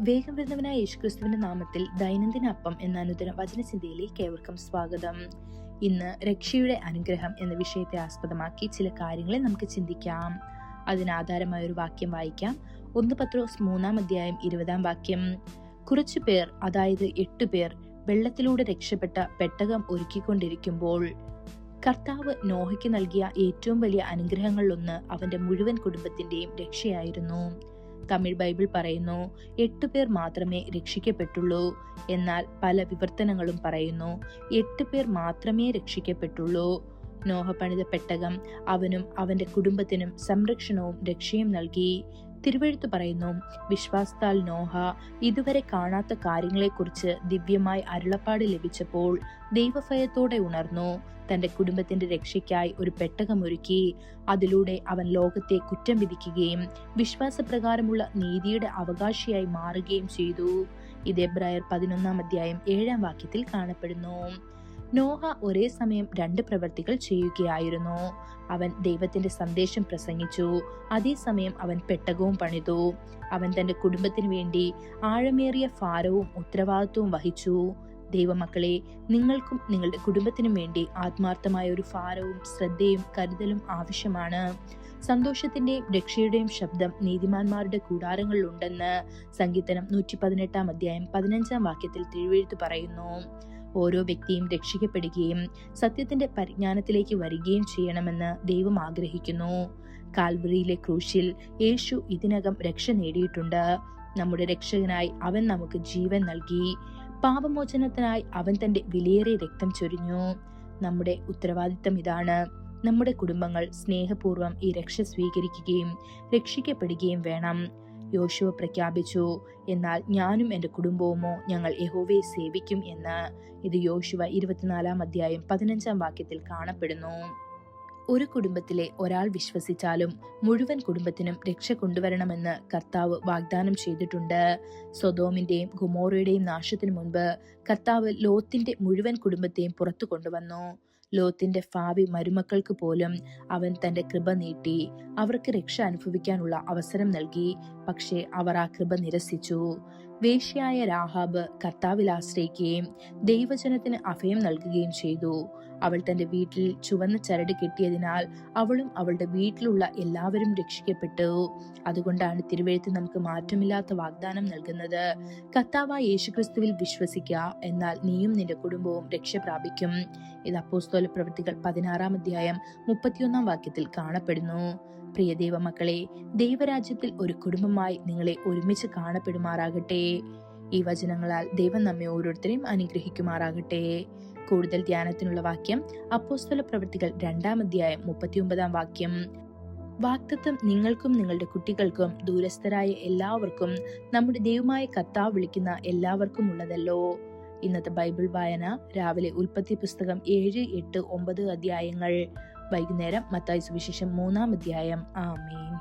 വേഗം വരുന്നവനായ യേശുക്രിസ്തുവിന്റെ നാമത്തിൽ ദൈനംദിന അപ്പം എന്ന അനുദിന വചനചിന്തയിലേക്ക് ഏവർക്കും സ്വാഗതം. ഇന്ന് രക്ഷയുടെ അനുഗ്രഹം എന്ന വിഷയത്തെ ആസ്പദമാക്കി ചില കാര്യങ്ങളെ നമുക്ക് ചിന്തിക്കാം. അതിനാധാരമായ ഒരു വാക്യം വായിക്കാം. 1 പത്രോസ് 3-20 വാക്യം. കുറച്ചു പേർ, അതായത് 8 പേർ വെള്ളത്തിലൂടെ രക്ഷപ്പെട്ട പെട്ടകം ഒരുക്കിക്കൊണ്ടിരിക്കുമ്പോൾ കർത്താവ് നോഹയ്ക്ക് നൽകിയ ഏറ്റവും വലിയ അനുഗ്രഹങ്ങളിലൊന്ന് അവന്റെ മുഴുവൻ കുടുംബത്തിന്റെയും രക്ഷയായിരുന്നു. തമിഴ് ബൈബിൾ പറയുന്നു 8 പേർ മാത്രമേ രക്ഷിക്കപ്പെട്ടുള്ളൂ. എന്നാൽ പല വിവർത്തനങ്ങളും പറയുന്നു 8 പേർ മാത്രമേ രക്ഷിക്കപ്പെട്ടുള്ളൂ. നോഹ പണിത പെട്ടകം അവനും അവന്റെ കുടുംബത്തിനും സംരക്ഷണവും രക്ഷയും നൽകി. തിരുവെഴുത്ത് പറയുന്നു, വിശ്വാസത്താൽ നോഹ ഇതുവരെ കാണാത്ത കാര്യങ്ങളെക്കുറിച്ച് ദിവ്യമായി അരുളപ്പാട് ലഭിച്ചപ്പോൾ ദൈവഭയത്തോടെ ഉണർന്നു. തന്റെ കുടുംബത്തിന്റെ രക്ഷയ്ക്കായി ഒരു പെട്ടകമൊരുക്കി. അതിലൂടെ അവൻ ലോകത്തെ കുറ്റം വിധിക്കുകയും വിശ്വാസപ്രകാരമുള്ള നീതിയുടെ അവകാശിയായി മാറുകയും ചെയ്തു. ഇത് എബ്രായർ 11-7 വാക്യത്തിൽ കാണപ്പെടുന്നു. നോഹ ഒരേ സമയം 2 പ്രവൃത്തികൾ ചെയ്യുകയായിരുന്നു. അവൻ ദൈവത്തിന്റെ സന്ദേശം പ്രസംഗിച്ചു, അതേസമയം അവൻ പെട്ടകവും പണിതു. അവൻ തന്റെ കുടുംബത്തിന് വേണ്ടി ആഴമേറിയ ഭാരവും ഉത്തരവാദിത്വവും വഹിച്ചു. ദൈവമക്കളെ, നിങ്ങൾക്കും നിങ്ങളുടെ കുടുംബത്തിനും വേണ്ടി ആത്മാർത്ഥമായ ഒരു ഭാരവും ശ്രദ്ധയും കരുതലും ആവശ്യമാണ്. സന്തോഷത്തിന്റെയും രക്ഷയുടെയും ശബ്ദം നീതിമാന്മാരുടെ കൂടാരങ്ങളിലുണ്ടെന്ന് സങ്കീർത്തനം 118-15 വാക്യത്തിൽ തിരുവെഴുത്ത് പറയുന്നു. ഓരോ വ്യക്തിയും രക്ഷിക്കപ്പെടുകയും സത്യത്തിന്റെ പരിജ്ഞാനത്തിലേക്ക് വരികയും ചെയ്യണമെന്ന് ദൈവം ആഗ്രഹിക്കുന്നു. കാൽവറിയിലെ ക്രൂശിൽ യേശു ഇതിനകം രക്ഷ നേടിയിട്ടുണ്ട്. നമ്മുടെ രക്ഷകനായി അവൻ നമുക്ക് ജീവൻ നൽകി. പാപമോചനത്തിനായി അവൻ തന്റെ വിലയേറിയ രക്തം ചൊരിഞ്ഞു. നമ്മുടെ ഉത്തരവാദിത്തം ഇതാണ്. നമ്മുടെ കുടുംബങ്ങൾ സ്നേഹപൂർവ്വം ഈ രക്ഷ സ്വീകരിക്കുകയും രക്ഷിക്കപ്പെടുകയും വേണം. യോശുവ പ്രഖ്യാപിച്ചു, എന്നാൽ ഞാനും എന്റെ കുടുംബവുമോ ഞങ്ങൾ യഹോവയെ സേവിക്കും എന്ന്. ഇത് യോശുവ 24-15 വാക്യത്തിൽ കാണപ്പെടുന്നു. ഒരു കുടുംബത്തിലെ ഒരാൾ വിശ്വസിച്ചാലും മുഴുവൻ കുടുംബത്തിനും രക്ഷ കൊണ്ടുവരണമെന്ന് കർത്താവ് വാഗ്ദാനം ചെയ്തിട്ടുണ്ട്. സൊദോമിന്റെയും ഗൊമോറയുടെയും നാശത്തിനു മുൻപ് കർത്താവ് ലോത്തിന്റെ മുഴുവൻ കുടുംബത്തെയും പുറത്തു കൊണ്ടുവന്നു. ലോത്തിന്റെ ഭാവി മരുമക്കൾക്ക് പോലും അവൻ തന്റെ കൃപ നീട്ടി. അവർക്ക് രക്ഷ അനുഭവിക്കാനുള്ള അവസരം നൽകി. പക്ഷേ അവർ ആ കൃപ നിരസിച്ചു. വേശ്യയായ രാഹാബ് കർത്താവിൽ ആശ്രയിക്കുകയും ദൈവജനത്തിന് അഭയം നൽകുകയും ചെയ്തു. അവൾ തന്റെ വീട്ടിൽ ചുവന്ന ചരട് കെട്ടിയതിനാൽ അവളും അവളുടെ വീട്ടിലുള്ള എല്ലാവരും രക്ഷിക്കപ്പെട്ടു. അതുകൊണ്ടാണ് തിരുവെഴുത്ത് നമുക്ക് മാറ്റമില്ലാത്ത വാഗ്ദാനം നൽകുന്നത്. കർത്താവായ യേശുക്രിസ്തുവിൽ വിശ്വസിക്കുക, എന്നാൽ നീയും നിന്റെ കുടുംബവും രക്ഷ പ്രാപിക്കും. ഇത് അപ്പോസ്തല പ്രവൃത്തികൾ 16-31 വാക്യത്തിൽ കാണപ്പെടുന്നു. പ്രിയ ദൈവമക്കളെ, ദൈവരാജ്യത്തിൽ ഒരു കുടുംബമായി നിങ്ങളെ ഒരുമിച്ച് കാണപ്പെടുമാറാകട്ടെ. ഈ വചനങ്ങളാൽ ദൈവം നമ്മെ ഓരോരുത്തരെയും അനുഗ്രഹിക്കുമാറാകട്ടെ. കൂടുതൽ ധ്യാനത്തിനുള്ള വാക്യം അപ്പോസ്തല പ്രവൃത്തികൾ 2-39 വാക്യം. വാഗ്ദത്തം നിങ്ങൾക്കും നിങ്ങളുടെ കുട്ടികൾക്കും ദൂരസ്ഥരായ എല്ലാവർക്കും നമ്മുടെ ദൈവമായ കർത്താവ് വിളിക്കുന്ന എല്ലാവർക്കും ഉള്ളതല്ലോ. ഇന്നത്തെ ബൈബിൾ വായന രാവിലെ ഉൽപ്പത്തി പുസ്തകം 7, 8, 9 അധ്യായങ്ങൾ. വൈകുന്നേരം മത്തായി സുവിശേഷം 3 അധ്യായം. ആമേൻ.